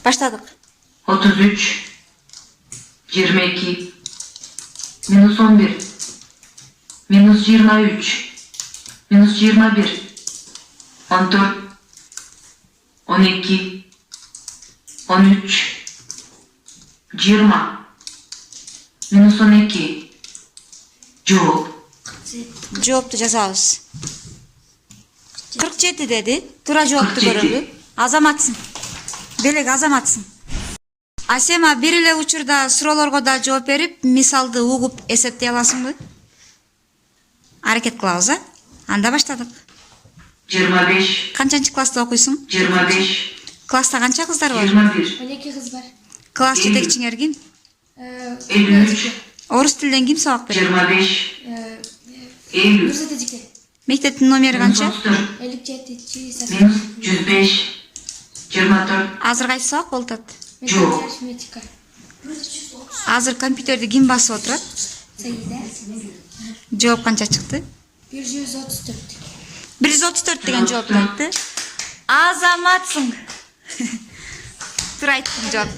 Başladık. 33, 22, minus 11, minus 23, minus 21, 14, 12, 13, 20, minus 12, Cevap. Cevapты жазабыз. 47 dedi. Тура жоопту 47. көрөлү. Азаматсың. Белек азаматсың. Асема бир эле учурда суроолорго да жооп берип, мисалды угуп эсептей аласыңбы? Аракет кылабыз, а? Анда баштадык. 25, Канчанчы класста окуйсуң? 25, Класста канча кыздар бар? 21, 12 kız var. Класс жетекчиңер ким? 53, Орус тилинен ким сабак берет? 25, 50, Müzedecikler. Мектептин номери minus канча? 34, 57 minus 105, 24, Азыр кайсы сабак болуп атат? Жоқ. Арифметика. Азыр компьютерди ким басып отурат? Sayıda. Жооп канча чыкты? 134. 134 деген жоопту айтты. Азаматсың. Туура айттың жооп.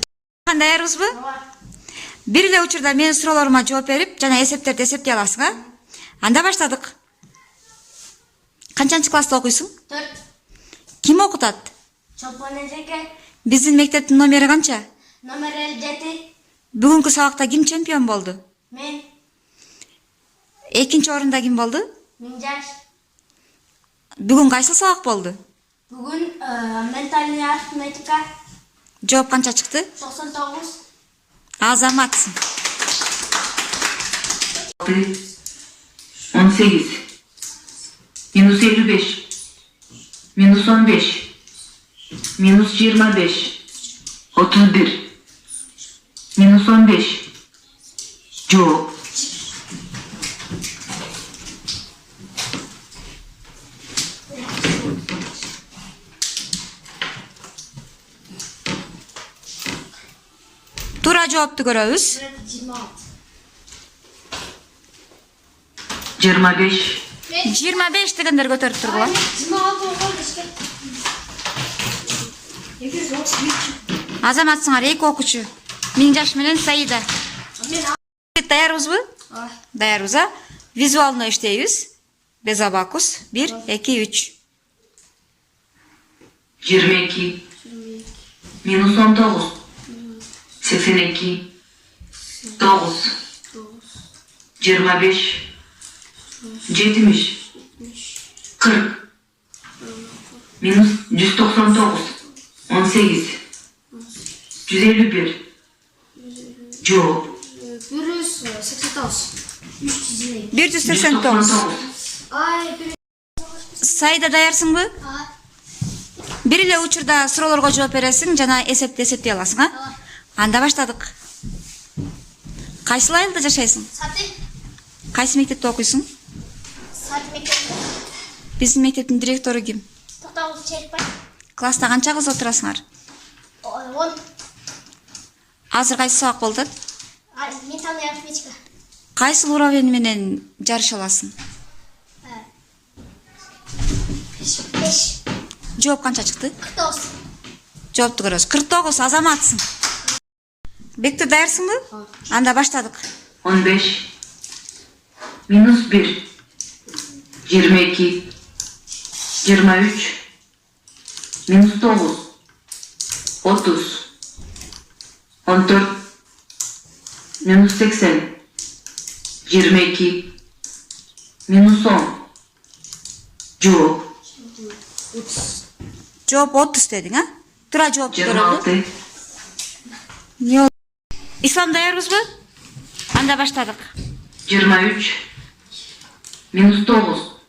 Даярбызбы? Бир эле учурда менин суроолорума жооп берип, жана эсептерди эсептей аласың, а? Анда баштадык. Канчанчы класста окуйсуң? 4. Ким окутат? Çoban Eceke. Биздин мектептин номери канча? Номер 57. Бүгүнкү сабакта ким чемпион болду? Men. Экинчи орунда ким болду? Mincaş. Бүгүн кайсы сабак болду? Bugün mentalni arifmetika. Жооп канча чыкты? 99. Азаматсың. 18, minus 55, minus 15, minus 25, 31, minus 15, Cevap. Туура жоопту көрөбүз. 26, 25 дегендер көтөрүп тургула. 26 oldu işte. 233. Азаматсыңар эки окуучу. Миңжаш менен Саида. Men Даярбызбы? Даярбыз, а? Визуалный иштейбиz. Без абакус. 1, 2, 3. 22, minus 19, 82, 9, 25, 70, 40, minus 199, 18, 151, Cevap. 189. 300. 189. Ay, Саида даярсыңбы? Бир эле учурда суроолорго жооп бересиң жана эсепти эсептей аласың, а? Анда баштадык. Кайсыл айылда жашайсың? Sati. Кайсы мектепте окуйсуң? Sati mekan. Биздин мектептин директору ким? To'xtavuz Cherikbay. Класста канча кыз отурасыңар? 10. Азыр кайсы сабак болуп атат? Mentalni arifmetika. Кайсыл уровень менен жарыша аласың? 5. Жооп канча чыкты? 49. Жоопту көрөбүз. 49 азаматсың. Бектур даярсыңбы? Анда баштадык. 15, minus 1, 22, 23, minus 9, 30, 14, minus 80, 22, minus 10, Cevap. Жооп 30 дедиң, а? Туура жоопту көрөлү. 26, Ислам даярбызбы? Анда баштадык. 23, minus 9,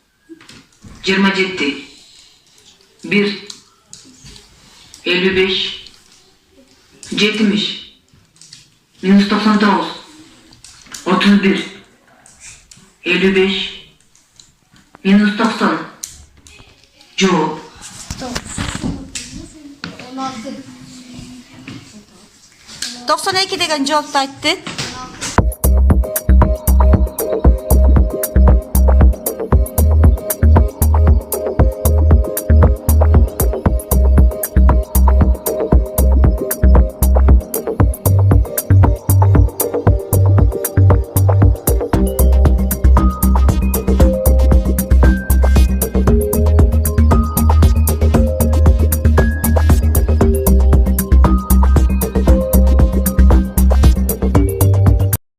27, 1, 55, 70, minus 99, 31, 55, minus 90, Cevap. 16. 92 деген жоопту айтты.